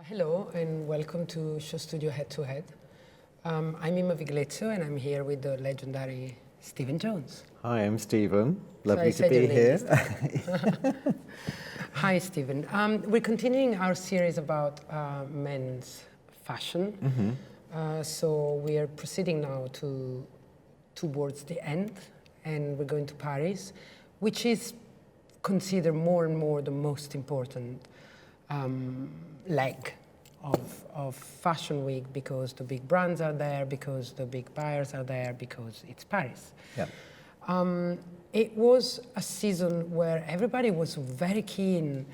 Hello and welcome to Show Studio Head to Head. I'm Mimma Viglezio and I'm here with the legendary Stephen Jones. Hi, I'm Stephen. Lovely So to be here. Hi, Stephen. We're continuing our series about men's fashion. So we are proceeding now towards the end, and we're going to Paris, which is considered more and more the most important leg of Fashion Week, because the big brands are there, because the big buyers are there, because it's Paris. Yeah. It was a season where everybody was very keen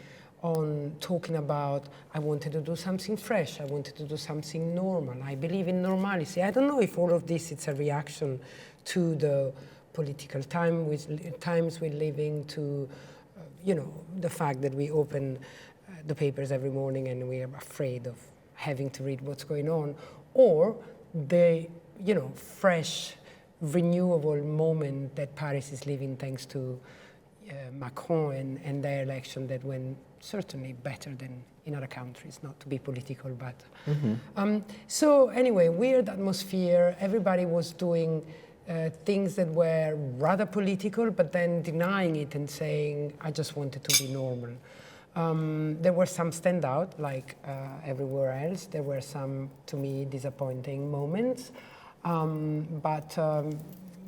on talking about, I wanted to do something fresh, I wanted to do something normal, I believe in normalcy. I don't know if all of this is a reaction to the political times we're living, to the fact that we open the papers every morning and we are afraid of having to read what's going on, or the fresh, renewable moment that Paris is living thanks to Macron and their election that went certainly better than in other countries, not to be political, but... So anyway, weird atmosphere, everybody was doing things that were rather political, but then denying it and saying, I just wanted to be normal. There were some standout, like everywhere else. There were some, to me, disappointing moments. But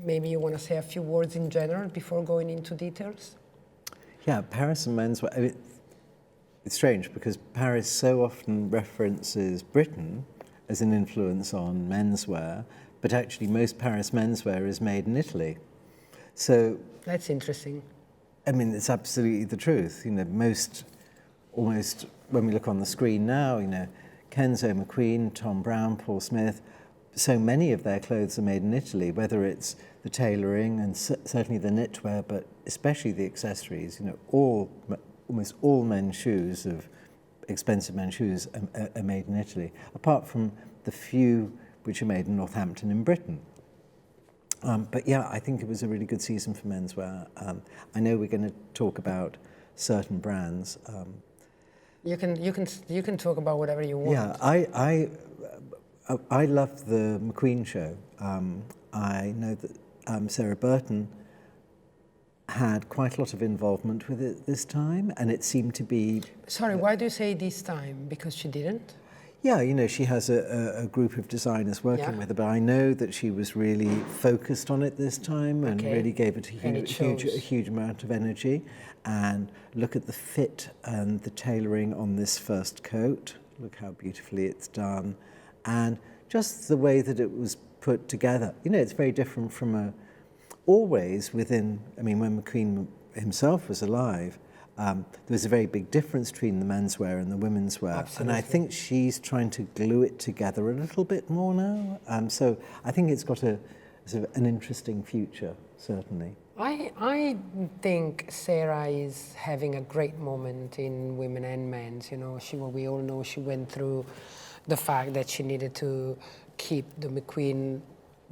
maybe you want to say a few words in general before going into details? Yeah, Paris and menswear. I mean, it's strange because Paris so often references Britain as an influence on menswear, but actually most Paris menswear is made in Italy. So that's interesting. I mean, it's absolutely the truth. Almost when we look on the screen now, Kenzo, McQueen, Thom Browne, Paul Smith, so many of their clothes are made in Italy, whether it's the tailoring and certainly the knitwear, but especially the accessories. Almost all men's shoes, expensive men's shoes, are made in Italy, apart from the few which are made in Northampton in Britain. But yeah, I think it was a really good season for menswear. I know we're going to talk about certain brands. You can talk about whatever you want. Yeah, I love the McQueen show. I know that Sarah Burton had quite a lot of involvement with it this time, and it seemed to be... Sorry, why do you say this time? Because she didn't? Yeah, she has a group of designers working with her, but I know that she was really focused on it this time and really gave it a huge amount of energy. And look at the fit and the tailoring on this first coat. Look how beautifully it's done. And just the way that it was put together. It's very different from always within, when McQueen himself was alive, there was a very big difference between the menswear and the women's wear. Absolutely. And I think she's trying to glue it together a little bit more now. So I think it's got an interesting future, certainly. I think Sarah is having a great moment in women and men's. We all know she went through the fact that she needed to keep the McQueen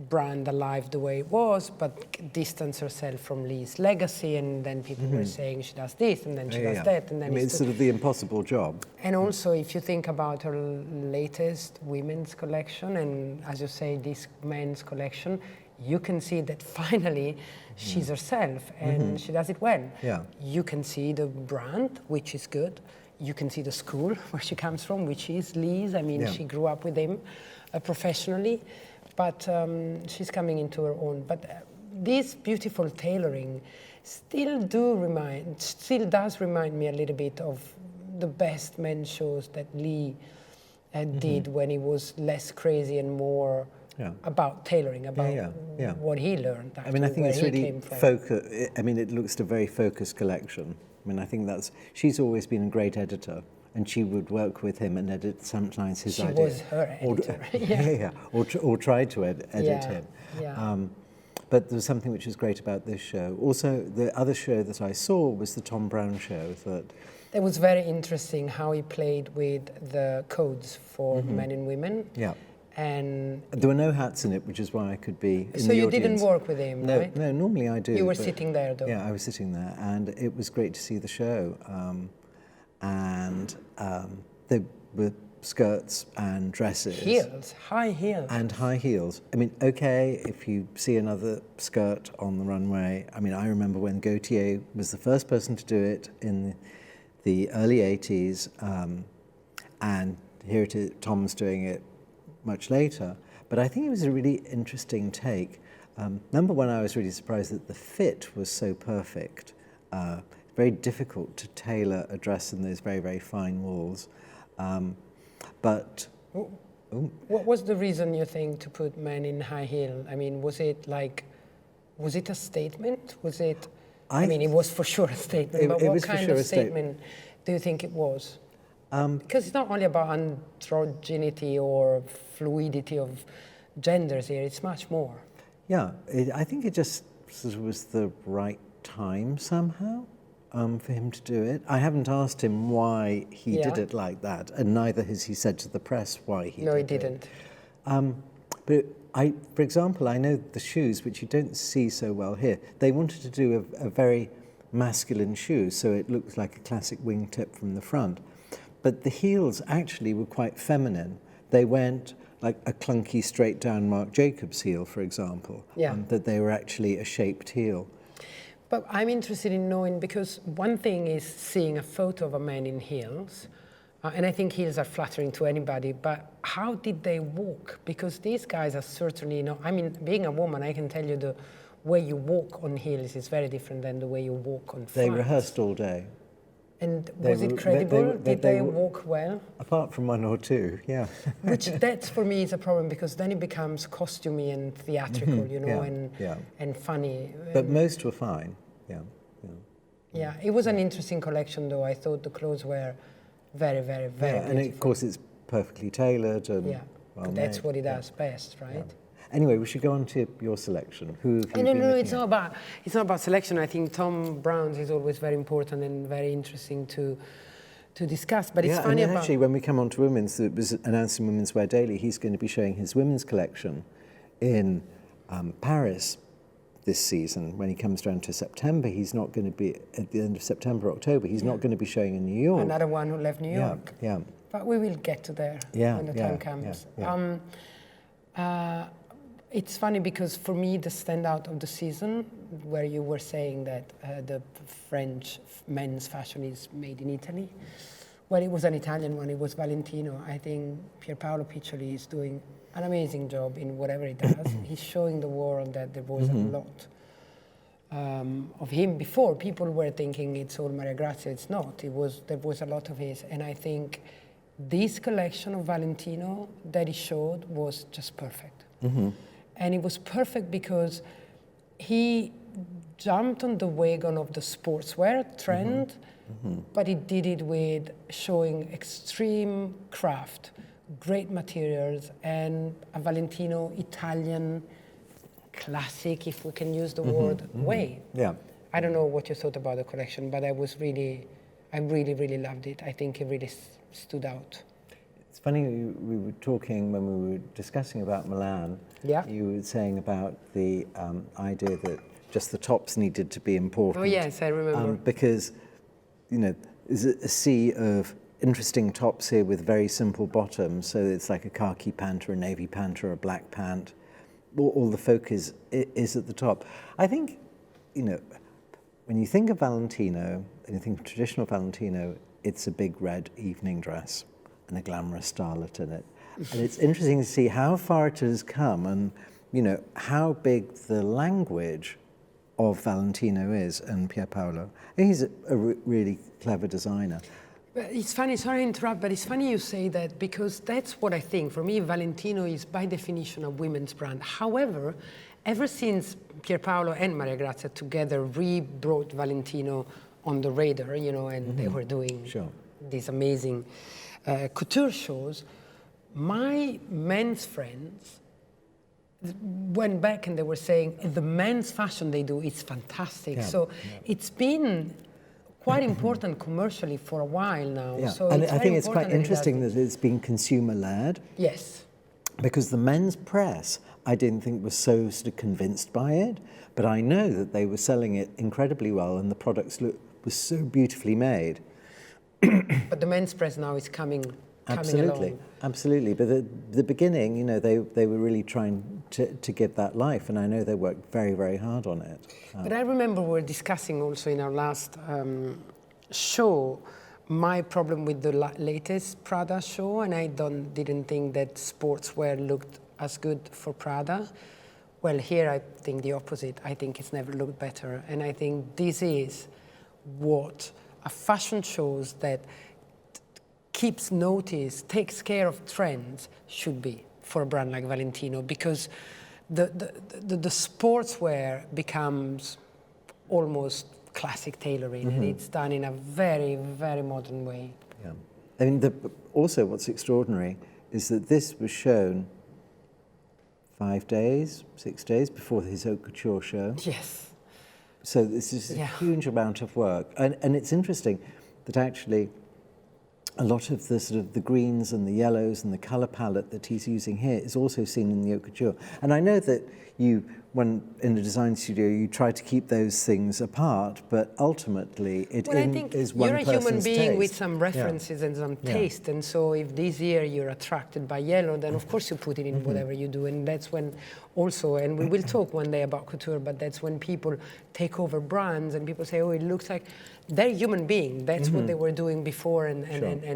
brand alive the way it was, but distance herself from Lee's legacy, and then people were saying she does this, and then she does that, and then it's sort of the impossible job. And also, if you think about her latest women's collection, and as you say, this men's collection, you can see that finally she's herself, and she does it well. Yeah. You can see the brand, which is good. You can see the school where she comes from, which is Lee's. She grew up with him professionally. But she's coming into her own. But this beautiful tailoring still does remind me a little bit of the best men's shows that Lee did when he was less crazy and more about tailoring, about what he learned. I think it's really focused. It looks a very focused collection. I think she's always been a great editor. And she would work with him and edit sometimes his ideas. She was her editor. Or tried to edit him. Yeah. But there was something which was great about this show. Also, the other show that I saw was the Thom Browne show. It was very interesting how he played with the codes for men and women. Yeah. And there were no hats in it, which is why I could be in the audience. So you didn't work with him, right? No, normally I do. You were sitting there, though. Yeah, I was sitting there, and it was great to see the show. And they were skirts and dresses. Heels, high heels. And high heels. I mean, okay, if you see another skirt on the runway, I mean, I remember when Gaultier was the first person to do it in the early 80s, and here it is, Tom's doing it much later. But I think it was a really interesting take. Number one, I was really surprised that the fit was so perfect. Very difficult to tailor a dress in those very, very fine walls. What was the reason, you think, to put men in high heel? I mean, was it a statement? Was it, I mean, it was for sure a statement, but what kind of statement do you think it was? Because it's not only about androgyny or fluidity of genders here, it's much more. Yeah, I think it just sort of was the right time somehow for him to do it. I haven't asked him why he did it like that, and neither has he said to the press why he did it. No, he didn't. But for example, I know the shoes, which you don't see so well here, they wanted to do a very masculine shoe, so it looks like a classic wingtip from the front. But the heels actually were quite feminine. They went like a clunky straight down Marc Jacobs heel, for example, that they were actually a shaped heel. But I'm interested in knowing, because one thing is seeing a photo of a man in heels, and I think heels are flattering to anybody, but how did they walk? Because these guys are certainly not, I mean, being a woman, I can tell you the way you walk on heels is very different than the way you walk on flats. They rehearsed all day. And was it credible? Did they walk well? Apart from one or two, yeah. Which that for me is a problem, because then it becomes costumey and theatrical, you know, and funny. But most were fine, Yeah, it was an interesting collection though. I thought the clothes were very, very, very beautiful. And of course it's perfectly tailored and well made. That's what it does best, right? Yeah. Anyway, we should go on to your selection. Who have you been No, looking it's not about selection. I think Thom Browne's is always very important and very interesting to discuss. But it's funny about... actually, when we come on to women's, it was announced in Women's Wear Daily, he's going to be showing his women's collection in Paris this season. When he comes down to September, he's not going to be, at the end of September, October, he's not going to be showing in New York. Another one who left New York. Yeah. But we will get to there when the time comes. It's funny because for me, the standout of the season, where you were saying that the French men's fashion is made in Italy, well, it was an Italian one, it was Valentino. I think Pierpaolo Piccioli is doing an amazing job in whatever he does. He's showing the world that there was a lot of him before. People were thinking it's all Maria Grazia. It's not. There was a lot of his. And I think this collection of Valentino that he showed was just perfect. And it was perfect because he jumped on the wagon of the sportswear trend, but he did it with showing extreme craft, great materials, and a Valentino Italian classic, if we can use the word, way. Yeah. I don't know what you thought about the collection, but I really, really loved it. I think it really stood out. It's funny, we were talking when we were discussing about Milan. Yeah. You were saying about the idea that just the tops needed to be important. Oh yes, I remember. Because, you know, there's a sea of interesting tops here with very simple bottoms. So it's like a khaki pant or a navy pant or a black pant. All the focus is at the top. I think, you know, when you think of Valentino, and you think of traditional Valentino, it's a big red evening dress and a glamorous starlet in it. And it's interesting to see how far it has come and, you know, how big the language of Valentino is and Pierpaolo. He's a really clever designer. But it's funny, sorry to interrupt, but it's funny you say that because that's what I think. For me, Valentino is by definition a women's brand. However, ever since Pierpaolo and Maria Grazia together re-brought Valentino on the radar, you know, and they were doing these amazing couture shows, my men's friends went back and they were saying the men's fashion they do is fantastic. So it's been quite important commercially for a while now. Yeah. So and I think it's quite interesting that it's been consumer-led. Yes. Because the men's press, I didn't think was so sort of convinced by it, but I know that they were selling it incredibly well and the products was so beautifully made. But the men's press now is coming Absolutely, along. absolutely. But the beginning, you know, they were really trying to give that life, and I know they worked very, very hard on it. But I remember we were discussing also in our last show my problem with the latest Prada show, and I didn't think that sportswear looked as good for Prada. Well, here I think the opposite. I think it's never looked better, and I think this is what a fashion shows that keeps notice, takes care of trends, should be for a brand like Valentino, because the sportswear becomes almost classic tailoring, and it's done in a very, very modern way. Yeah. I mean, also what's extraordinary is that this was shown 5 days, 6 days before his haute couture show. Yes. So this is a huge amount of work. And it's interesting that actually a lot of the sort of the greens and the yellows and the colour palette that he's using here is also seen in the haute couture. And I know that you, when in the design studio, you try to keep those things apart, but ultimately it is one person's taste. You're a human being with some references and some taste, and so if this year you're attracted by yellow, then of course you put it in whatever you do, and that's when also, and we will talk one day about couture, but that's when people take over brands and people say, oh, it looks like they're human being. That's what they were doing before, and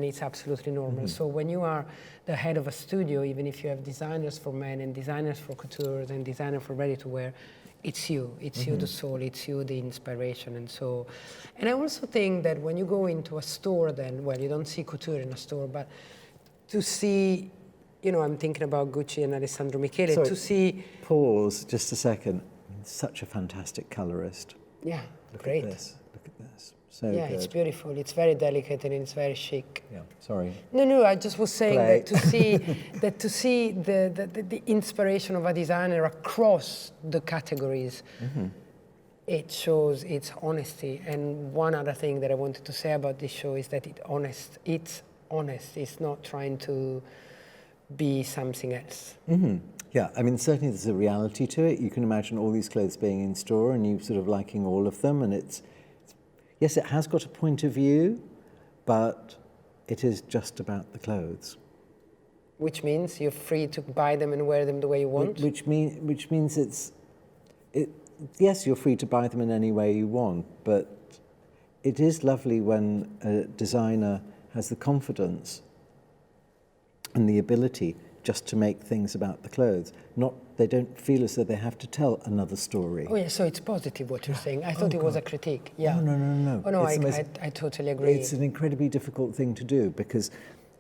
it's absolutely normal. So when you are the head of a studio, even if you have designers for men and designers for couture and designers for ready-to-wear, it's you. It's you the soul. It's you the inspiration. And so, and I also think that when you go into a store then, well, you don't see couture in a store, but to see, you know, I'm thinking about Gucci and Alessandro Michele, Sorry, to see... Pause just a second. Such a fantastic colorist. Yeah, Look great. at this. Look at this. So Yeah, good. it's beautiful. It's very delicate and it's very chic. Yeah, sorry. No, I just was saying Play. that to see the inspiration of a designer across the categories, it shows its honesty. And one other thing that I wanted to say about this show is that it's honest. It's not trying to be something else. Yeah, I mean, certainly there's a reality to it. You can imagine all these clothes being in store and you sort of liking all of them, and yes, it has got a point of view, but it is just about the clothes. Which means you're free to buy them and wear them the way you want? Which means yes, you're free to buy them in any way you want, but it is lovely when a designer has the confidence and the ability just to make things about the clothes. They don't feel as though they have to tell another story. Oh yeah, so it's positive what you're saying. I thought it was a critique. Yeah. No. Oh no, I totally agree. It's an incredibly difficult thing to do because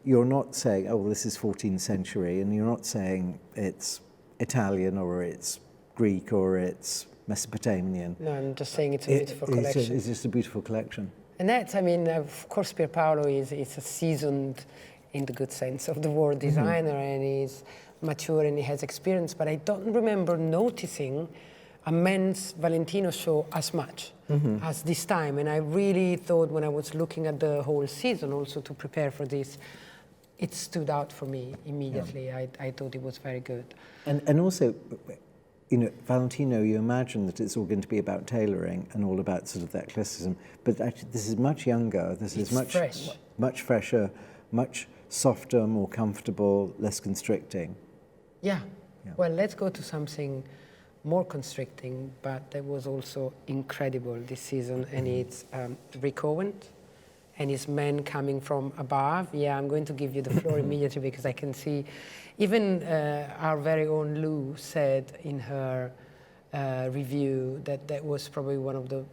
you're not saying, oh, this is 14th century, and you're not saying it's Italian or it's Greek or it's Mesopotamian. No, I'm just saying it's a beautiful collection. It's just a beautiful collection. And that's, I mean, of course, Pierpaolo is a seasoned, in the good sense of the word, designer, and he's mature and he has experience, but I don't remember noticing a men's Valentino show as much as this time. And I really thought when I was looking at the whole season also to prepare for this, it stood out for me immediately. Yeah. I thought it was very good. And also, you know, Valentino, you imagine that it's all going to be about tailoring and all about sort of that classicism, but actually this is much younger, this is much fresher, much softer, more comfortable, less constricting. Yeah. Well, let's go to something more constricting, but that was also incredible this season, and it's Rick Owens and his men coming from above. Yeah, I'm going to give you the floor immediately because I can see even our very own Lou said in her review that was probably one of the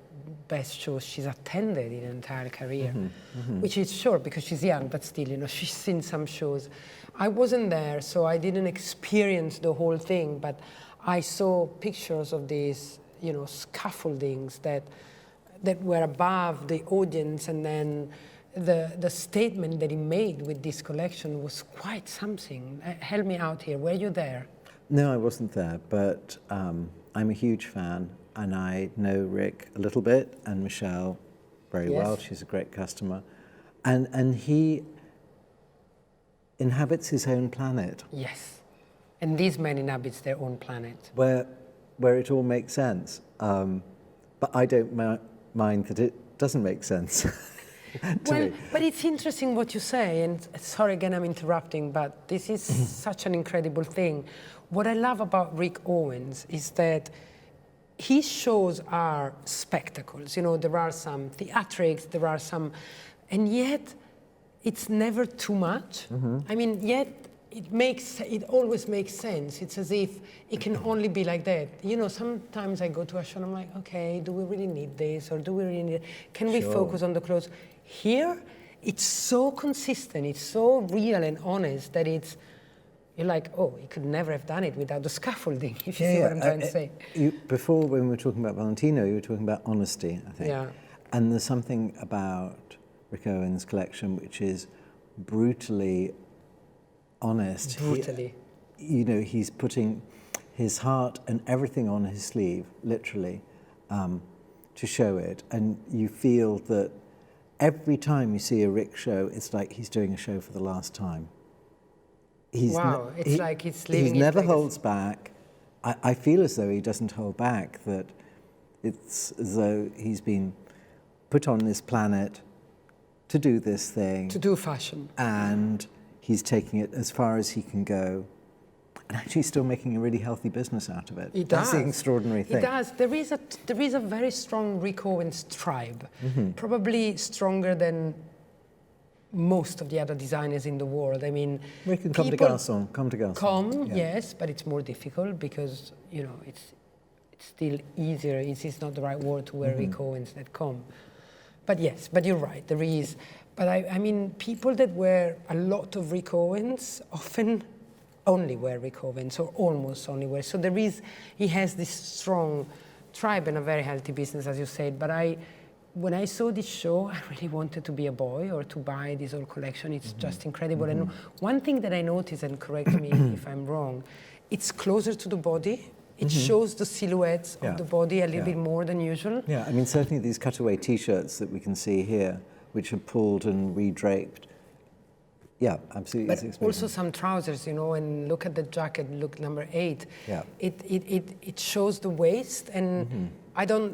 best shows she's attended in her entire career, which is short because she's young, but still, you know, she's seen some shows. I wasn't there, so I didn't experience the whole thing, but I saw pictures of these, you know, scaffoldings that were above the audience, and then the statement that he made with this collection was quite something. Help me out here. Were you there? No, I wasn't there, but I'm a huge fan, and I know Rick a little bit, and Michelle very well. She's a great customer. And he inhabits his own planet. Yes. And these men inhabit their own planet. Where it all makes sense. But I don't mind that it doesn't make sense. Well, but it's interesting what you say, and sorry again I'm interrupting, but this is such an incredible thing. What I love about Rick Owens is that his shows are spectacles. You know, there are some theatrics, there are some, and yet it's never too much. I mean, yet it always makes sense. It's as if it can only be like that. You know, sometimes I go to a show and I'm like, okay, do we really need this, or do we really need, can we focus on the clothes? Here, it's so consistent, it's so real and honest that you're like, oh, he could never have done it without the scaffolding, if you see what I'm trying to say. Before, when we were talking about Valentino, you were talking about honesty, I think. Yeah. And there's something about Rick Owens' collection which is brutally honest. Brutally. He's putting his heart and everything on his sleeve, literally, to show it. And you feel that every time you see a Rick show, it's like he's doing a show for the last time. It's like he's living. He never holds back. I feel as though he doesn't hold back, that it's as though he's been put on this planet to do this thing. To do fashion. And he's taking it as far as he can go, and actually still making a really healthy business out of it. He does. That's the extraordinary thing. He does. There is a very strong Rick Owens tribe, probably stronger than most of the other designers in the world. I mean, We can come to Garcons. Comme, yes, but it's more difficult because, you know, it's still easier. It's not the right word to wear Rick Owens than Comme. But yes, but you're right, there is. But I mean, people that wear a lot of Rick Owens often only wear Rick Owens, or almost only wear. So he has this strong tribe and a very healthy business, as you said. But when I saw this show, I really wanted to be a boy or to buy this whole collection. It's just incredible. And one thing that I noticed, and correct me if I'm wrong, it's closer to the body. It shows the silhouettes of the body a little bit more than usual. Yeah, I mean, certainly these cutaway T-shirts that we can see here, which are pulled and redraped. Yeah, absolutely. But also some trousers, you know, and look at the jacket, look number 8. Yeah. It shows the waist, and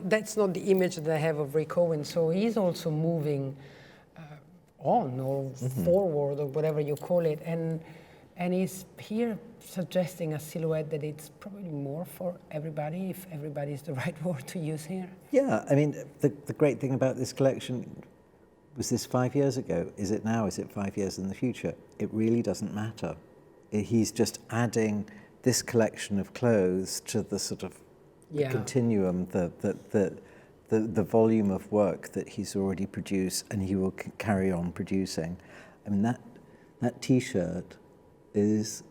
that's not the image that I have of Rick Owens. So he's also moving on or forward or whatever you call it, and he's here suggesting a silhouette that it's probably more for everybody, if everybody is the right word to use here. Yeah, I mean, the great thing about this collection, was this 5 years ago? Is it now? Is it 5 years in the future? It really doesn't matter. He's just adding this collection of clothes to the sort of the continuum, the volume of work that he's already produced and he will carry on producing. I mean, that T-shirt is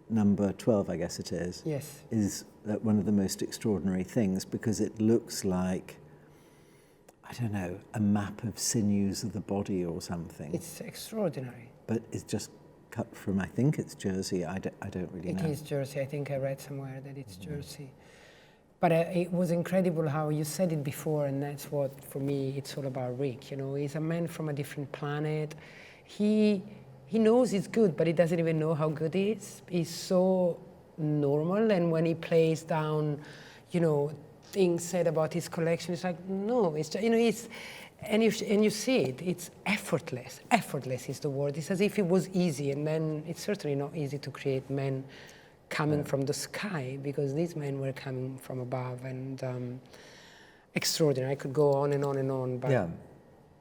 number 12, I guess it is. Yes. Is one of the most extraordinary things because it looks like, I don't know, a map of sinews of the body or something. It's extraordinary. But it's just cut from, I think it's jersey. I don't really know. It is jersey. I think I read somewhere that it's jersey. But it was incredible how you said it before, and that's what, for me, it's all about Rick. You know, he's a man from a different planet. He knows he's good, but he doesn't even know how good he is. He's so normal, and when he plays down, you know, things said about his collection, it's like, no, it's just, you know, and you see it, it's effortless. Effortless is the word. It's as if it was easy, and then it's certainly not easy to create men coming from the sky, because these men were coming from above, and extraordinary. I could go on and on and on, but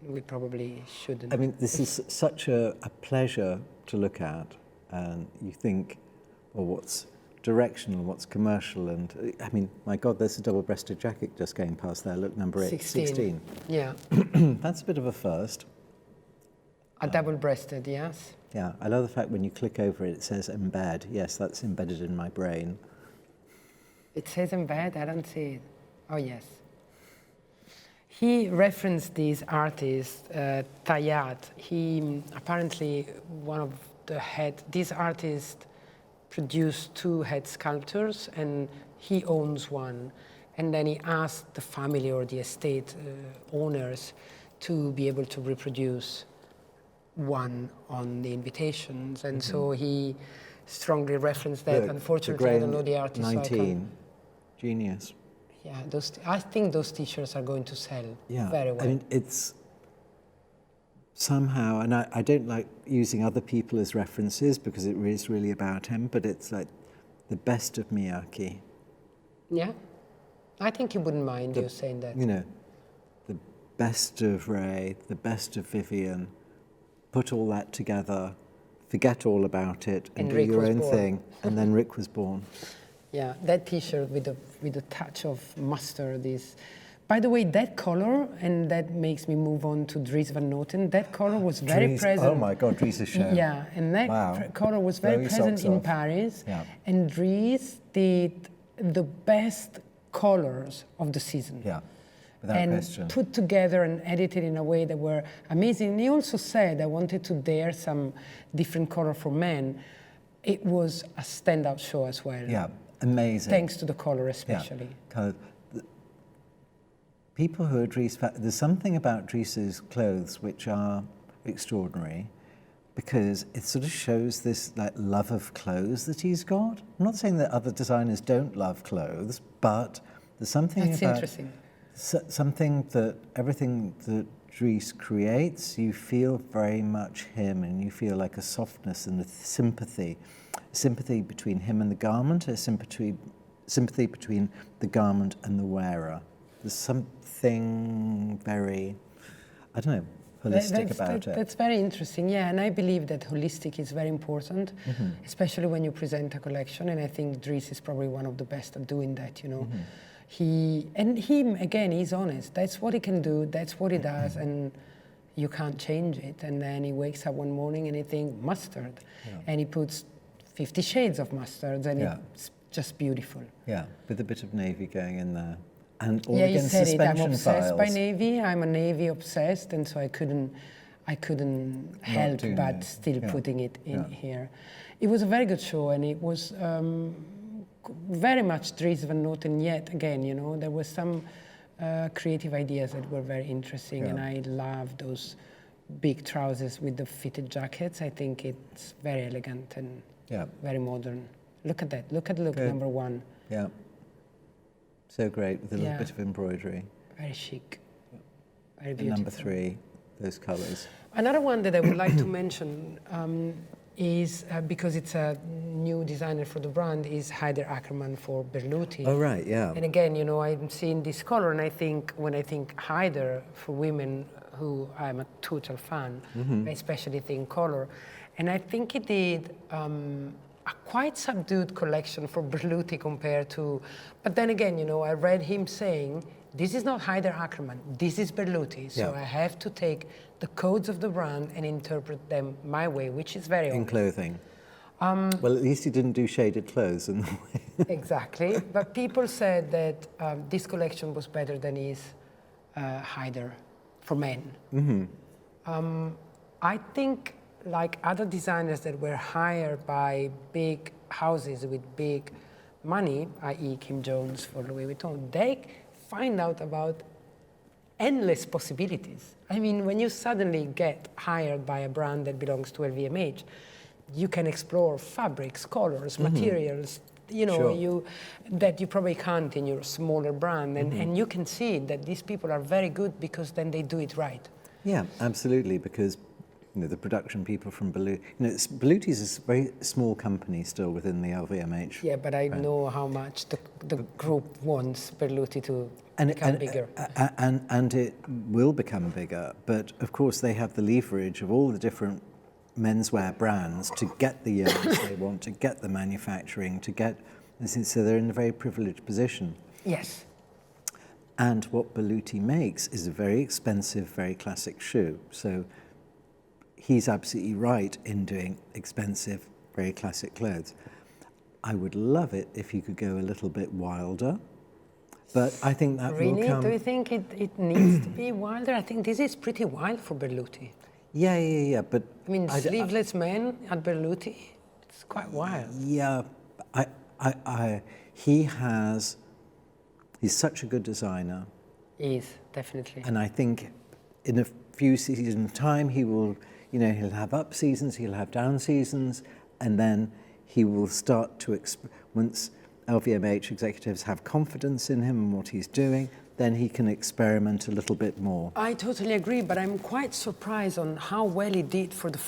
we probably shouldn't. I mean, this is such a pleasure to look at, and you think, well, what's directional, what's commercial, and I mean, my God, there's a double-breasted jacket just going past there. Look, number 8, 16. Yeah. That's a bit of a first. A double-breasted, yes. Yeah, I love the fact when you click over it, it says embed. Yes, that's embedded in my brain. It says embed? I don't see it. Oh, yes. He referenced these artists, Taillat. He, apparently, one of the these artists produced 2 head sculptures, and he owns one. And then he asked the family or the estate owners to be able to reproduce one on the invitations, and so he strongly referenced that. Unfortunately, I don't know the artist. 19, genius. Yeah, I think those T-shirts are going to sell very well. I mean, it's somehow, and I don't like using other people as references because it is really about him, but it's like the best of Miyake. Yeah, I think you wouldn't mind you saying that. You know, the best of Ray, the best of Vivian, put all that together, forget all about it, and do Rick your was own born. thing, and then Rick was born. Yeah, that T-shirt with a touch of mustard is. By the way, that color, and that makes me move on to Dries Van Noten. That color was very Dries, present. oh my God, Dries' show. Yeah, and that Wow. color was very Blow your present socks in off. Paris. Yeah. And Dries did the best colors of the season. Yeah, without And question. put together and edited in a way that were amazing. And he also said, I wanted to dare some different color for men. It was a standout show as well. Yeah, amazing. Thanks to the color especially. Yeah. Kind of, people who are Dries, there's something about Dries's clothes which are extraordinary because it sort of shows this like love of clothes that he's got. I'm not saying that other designers don't love clothes, but there's something That's about interesting. something that everything that Dries creates, you feel very much him, and you feel like a softness and a sympathy between him and the garment, a sympathy between the garment and the wearer. There's something very, I don't know, holistic about it. That's very interesting, yeah, and I believe that holistic is very important, especially when you present a collection, and I think Dries is probably one of the best at doing that, you know. Again, he's honest. That's what he can do, that's what he does, and you can't change it. And then he wakes up one morning and he thinks mustard, and he puts 50 shades of mustard, and it's just beautiful. Yeah, with a bit of navy going in there. And all Yeah, you against said it. suspension I'm obsessed by files. navy. I'm a navy obsessed, and so I couldn't help doing but it. still Yeah. putting it in Yeah. here. It was a very good show, and it was very much Dries Van Noten yet again. You know, there were some creative ideas that were very interesting, and I love those big trousers with the fitted jackets. I think it's very elegant and very modern. Look at that. Look Good. number one. Yeah. So great, with a little Yeah. bit of embroidery. Very chic. Very And beautiful. number 3, those colours. Another one that I would like to mention is, because it's a new designer for the brand, is Haider Ackermann for Berluti. Oh, right, yeah. And again, you know, I'm seeing this color, and I think, when I think Haider for women, who I'm a total fan, I especially think color. And I think he did a quite subdued collection for Berluti compared to, but then again, you know, I read him saying, this is not Haider Ackermann, this is Berluti, so I have to take the codes of the brand and interpret them my way, which is very In honest. clothing. Well, at least he didn't do shaded clothes in the way. Exactly, but people said that this collection was better than his Haider for men. I think, like other designers that were hired by big houses with big money, i.e. Kim Jones for Louis Vuitton, they find out about endless possibilities. I mean, when you suddenly get hired by a brand that belongs to LVMH, you can explore fabrics, colors, materials, you know, that you probably can't in your smaller brand. And you can see that these people are very good because then they do it right. Yeah, absolutely, because you know, the production people from Berluti, you know, Berluti is a very small company still within the LVMH. Yeah, but I know how much the group wants Berluti to become bigger. And it will become bigger, but of course they have the leverage of all the different menswear brands to get the yarns they want, to get the manufacturing, to get, so they're in a very privileged position. Yes. And what Berluti makes is a very expensive, very classic shoe. So he's absolutely right in doing expensive, very classic clothes. I would love it if you could go a little bit wilder, but I think that will come. Do you think it needs to be wilder? I think this is pretty wild for Berluti. Yeah, but... I mean, sleeveless men at Berluti, it's quite wild. Yeah, he's such a good designer. He is, definitely. And I think in a few seasons' time, he will, you know, he'll have up seasons, he'll have down seasons, and then he will start to, once LVMH executives have confidence in him and what he's doing, then he can experiment a little bit more. I totally agree, but I'm quite surprised on how well he did for the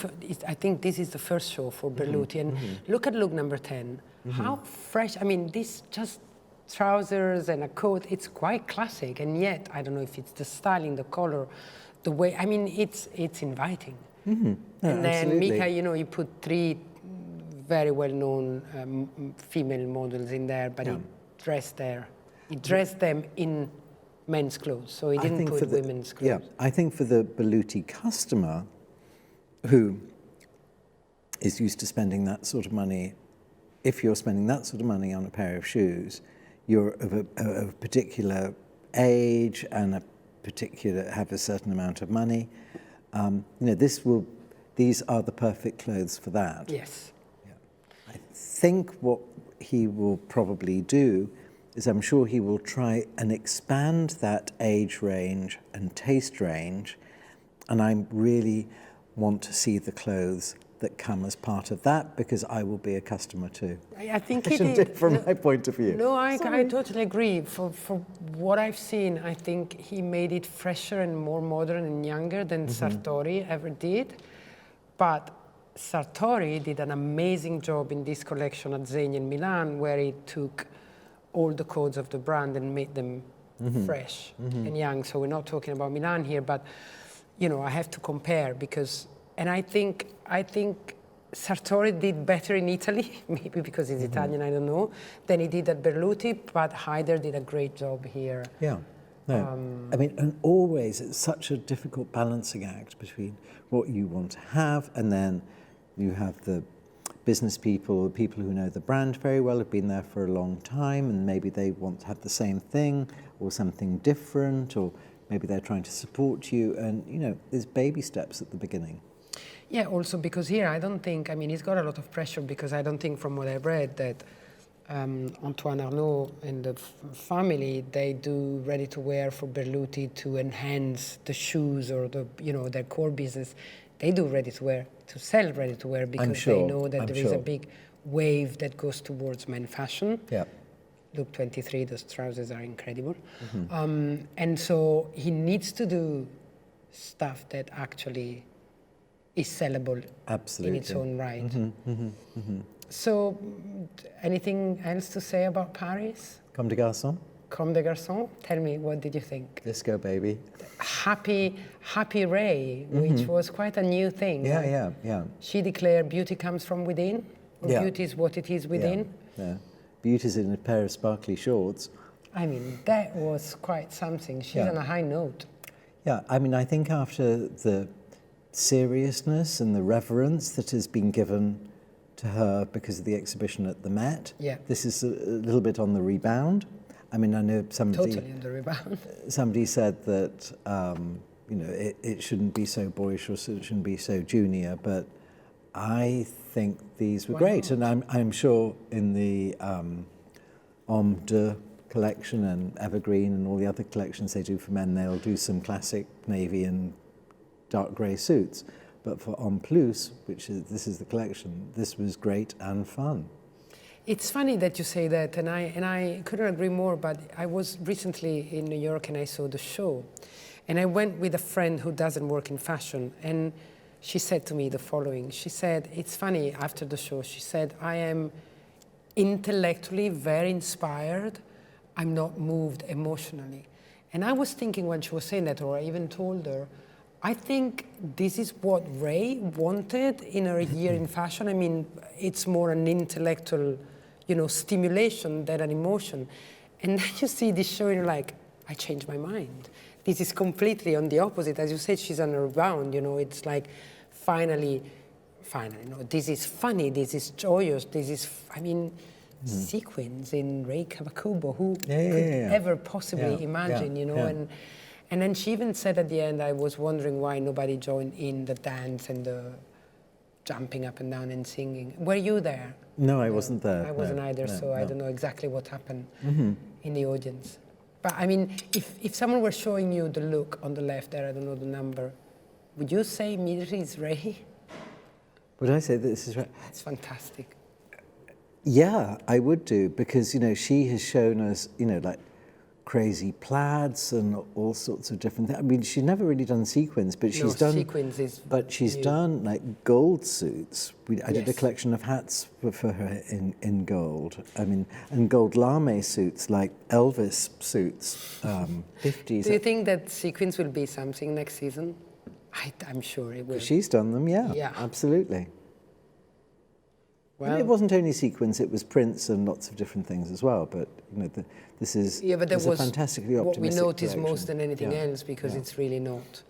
I think this is the first show for Berluti, and look at look number 10. How fresh, I mean, this just trousers and a coat, it's quite classic, and yet, I don't know if it's the styling, the color, the way, I mean, it's inviting. No, And then absolutely. Mika, you know, you put 3 very well-known female models in there, but he dressed them in men's clothes, so he didn't put women's clothes. Yeah, I think for the Berluti customer who is used to spending that sort of money, if you're spending that sort of money on a pair of shoes, you're of a particular age and have a certain amount of money. You know, these are the perfect clothes for that. Yes. Yeah. I think what he will probably do is I'm sure he will try and expand that age range and taste range, and I really want to see the clothes that come as part of that, because I will be a customer too. I think he did. From my point of view. No, I totally agree. For what I've seen, I think he made it fresher and more modern and younger than Sartori ever did. But Sartori did an amazing job in this collection at Zegna in Milan, where he took all the codes of the brand and made them fresh and young. So we're not talking about Milan here, but you know, I have to compare because, and I think Sartori did better in Italy, maybe because he's Italian, I don't know, than he did at Berluti, but Haider did a great job here. Yeah. No, I mean, and always it's such a difficult balancing act between what you want to have, and then you have the business people, the people who know the brand very well, have been there for a long time, and maybe they want to have the same thing or something different, or maybe they're trying to support you, and you know, there's baby steps at the beginning. Yeah, also because here I don't think, I mean, he's got a lot of pressure, because I don't think from what I've read that Antoine Arnault and the family, they do ready-to-wear for Berluti to enhance the shoes or the, you know, their core business. They do ready-to-wear to sell ready-to-wear because they know that there is a big wave that goes towards men fashion. Yeah. Look 23, those trousers are incredible. And so he needs to do stuff that actually is sellable in its own right. So, anything else to say about Paris? Comme des Garcons? Comme des Garcons? Tell me, what did you think? Disco baby. Happy Ray, which was quite a new thing. Yeah, yeah. She declared beauty comes from within, or beauty is what it is within. Yeah. Beauty's in a pair of sparkly shorts. I mean, that was quite something. She's on a high note. Yeah, I mean, I think after the seriousness and the reverence that has been given to her because of the exhibition at the Met, this is a little bit on the rebound. I mean, I know somebody... Totally on the rebound. Somebody said that, you know, it shouldn't be so boyish or it shouldn't be so junior, but I think these were great. And I'm sure in the Homme de collection and Evergreen and all the other collections they do for men, they'll do some classic navy and dark grey suits. But for En Plus, this is the collection, this was great and fun. It's funny that you say that, and I couldn't agree more, but I was recently in New York and I saw the show. And I went with a friend who doesn't work in fashion, and she said to me the following. She said, it's funny, after the show, she said, I am intellectually very inspired, I'm not moved emotionally. And I was thinking when she was saying that, or I even told her, I think this is what Ray wanted in her year in fashion. I mean, it's more an intellectual, you know, stimulation than an emotion. And then you see this show and you're like, I changed my mind. This is completely on the opposite. As you said, she's on a rebound, you know, it's like finally, no, this is funny, this is joyous, this is, I mean, sequins in Ray Kawakubo, who could ever possibly imagine, you know, and then she even said at the end, I was wondering why nobody joined in the dance and the jumping up and down and singing. Were you there? No, I wasn't there. I wasn't either, so I don't know exactly what happened in the audience. But I mean, if someone were showing you the look on the left there, I don't know the number, would you say immediately it's Ray? Would I say this is Ray? It's fantastic. Yeah, I would do, because, you know, she has shown us, you know, like, crazy plaids and all sorts of different things. I mean, she's never really done sequins, but she's done sequins is she's new. done like gold suits. I did a Yes. collection of hats for her in gold. I mean, and gold lame suits like Elvis suits, 50s. Do you think that sequins will be something next season? I'm sure it will. She's done them, yeah, Yeah. absolutely. Well, And it wasn't only sequins; it was prints and lots of different things as well. But you know, this is but there a was fantastically what optimistic we notice collection. most than anything Yeah. else, because Yeah. it's really not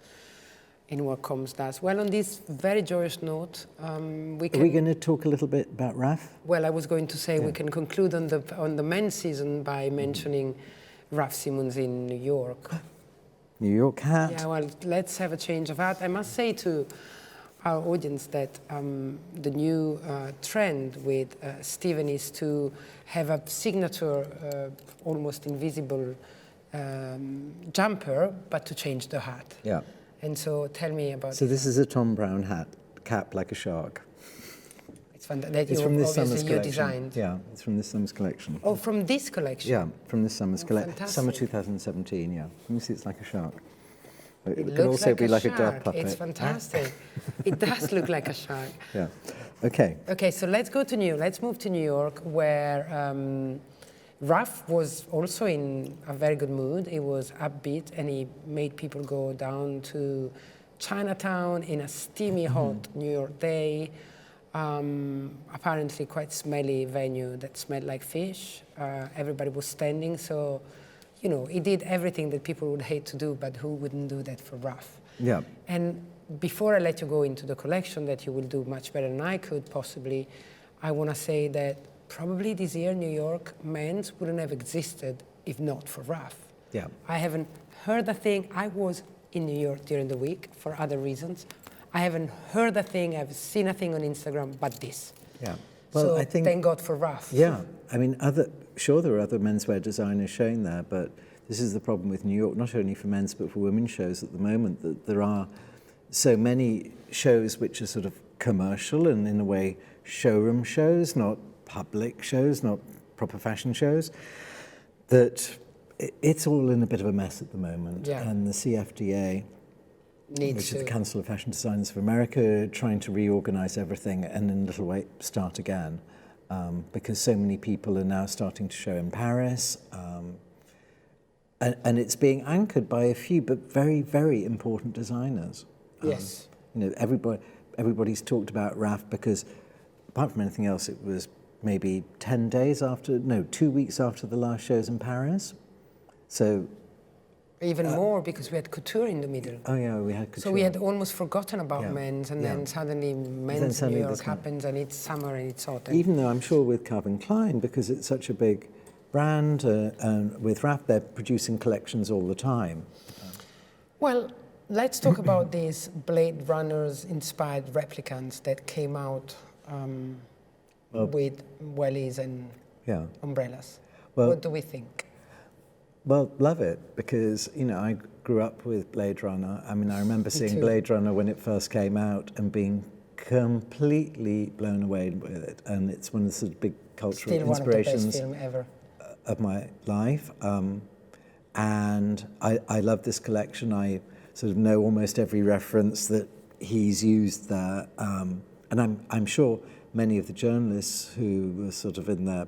in what Comme does. Well, on this very joyous note, we Are can. we going to talk a little bit about Raf? Well, I was going to say we Yeah. can conclude on the men's season by mentioning Raf Simons in New York. New York hat. Yeah, well, let's have a change of hat. I must say to our audience that the new trend with Steven is to have a signature, almost invisible jumper, but to change the hat. Yeah. And so tell me about So this is a Tom Brown hat, cap like a shark. It's fun that It's you from this obviously summer's you collection. designed. Yeah, it's from this summer's collection. Oh, from this collection? Yeah, from this summer's collection. fantastic. Summer 2017, yeah. Let me see, it's like a shark. It It can looks also like be a like a shark. dove puppet. It's fantastic. It does look like a shark. Yeah. Okay. Okay, so let's move to New York, where Raf was also in a very good mood. He was upbeat, and he made people go down to Chinatown in a steamy, hot New York day. Apparently quite smelly venue that smelled like fish. Everybody was standing, so, you know, he did everything that people would hate to do, but who wouldn't do that for Raf? Yeah. And before I let you go into the collection that you will do much better than I could possibly, I want to say that probably this year New York men's wouldn't have existed if not for Raf. Yeah. I haven't heard a thing. I was in New York during the week for other reasons. I haven't heard a thing, I've seen a thing on Instagram, but this. Yeah. Well, so I think. thank God for Raf. Yeah. I mean, sure, there are other menswear designers showing there, but this is the problem with New York, not only for men's but for women's shows at the moment, that there are so many shows which are sort of commercial and in a way showroom shows, not public shows, not proper fashion shows, that it's all in a bit of a mess at the moment. Yeah. And the CFDA, Needs which to. is the Council of Fashion Designers of America, trying to reorganize everything and in a little way start again, because so many people are now starting to show in Paris. And it's being anchored by a few but very, very important designers. Yes. You know, everybody's talked about Raf because, apart from anything else, it was maybe 2 weeks after the last shows in Paris. So, Even more because we had couture in the middle. oh yeah, we had couture. So we had almost forgotten about Yeah. men's, and Yeah. then suddenly men's in suddenly New York this one. happens, and it's summer and it's hot. Even though I'm sure with Calvin Klein, because it's such a big brand, and with Raf, they're producing collections all the time. Well, let's talk about these Blade Runners inspired replicants that came out with wellies and Yeah. umbrellas. Well- What do we think? Well, love it, because, you know, I grew up with Blade Runner. I mean, I remember seeing too. Blade Runner when it first came out and being completely blown away with it. And it's one of the sort of big cultural Still one of the best inspirations film ever. of my life. And I love this collection. I sort of know almost every reference that he's used there. And I'm sure many of the journalists who were sort of in their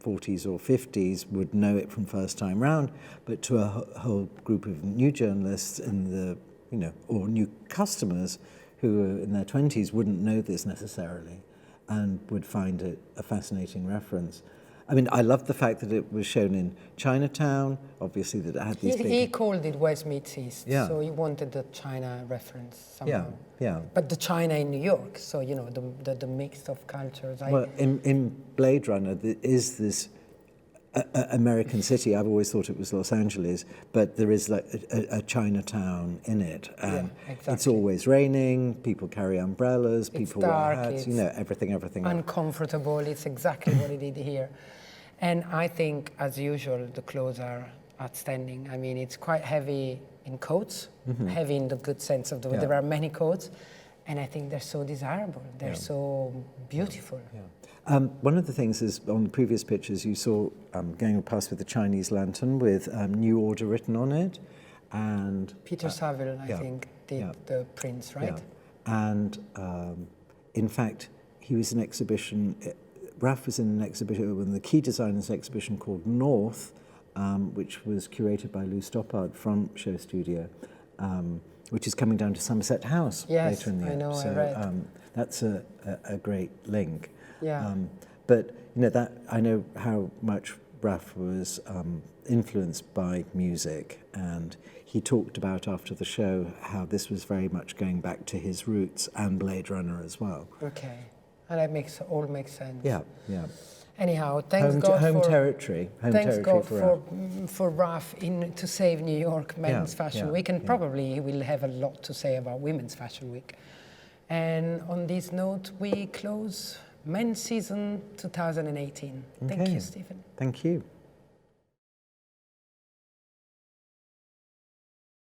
40s or 50s would know it from first time round, but to a whole group of new journalists in the, you know, or new customers who are in their 20s wouldn't know this necessarily and would find it a fascinating reference. I mean, I love the fact that it was shown in Chinatown, obviously that it had these He big... called it West meets East, Yeah. so he wanted the China reference Yeah, somehow. yeah. But the China in New York, so, you know, the mix of cultures. Well, in Blade Runner, there is this American city. I've always thought it was Los Angeles, but there is like a Chinatown in it. And it's exactly. always raining, people carry umbrellas, people dark, wear hats, you know, everything. uncomfortable. It's exactly what he did here. And I think, as usual, the clothes are outstanding. I mean, it's quite heavy in coats, heavy in the good sense of the word. Yeah. There are many coats, and I think they're so desirable. They're so beautiful. Yeah. One of the things is, on the previous pictures, you saw going past with the Chinese lantern with New Order written on it. And Peter Saville, I think, did the prints, right? Yeah. And in fact, he was in an exhibition, Raf was in an exhibition, one of the key designers exhibition called North, which was curated by Lou Stoppard from Show Studio, which is coming down to Somerset House later in the year. I know, so, I read. That's a great link. Yeah. But you know, that I know how much Raf was influenced by music, and he talked about after the show how this was very much going back to his roots and Blade Runner as well. Okay, and that makes sense. Yeah, yeah. Anyhow, thanks God home for territory. thanks God for for Raf to save New York Men's Fashion Week, and probably he will have a lot to say about Women's Fashion Week. And on this note, we close Men's Season 2018. Thank you, Stephen. Thank you.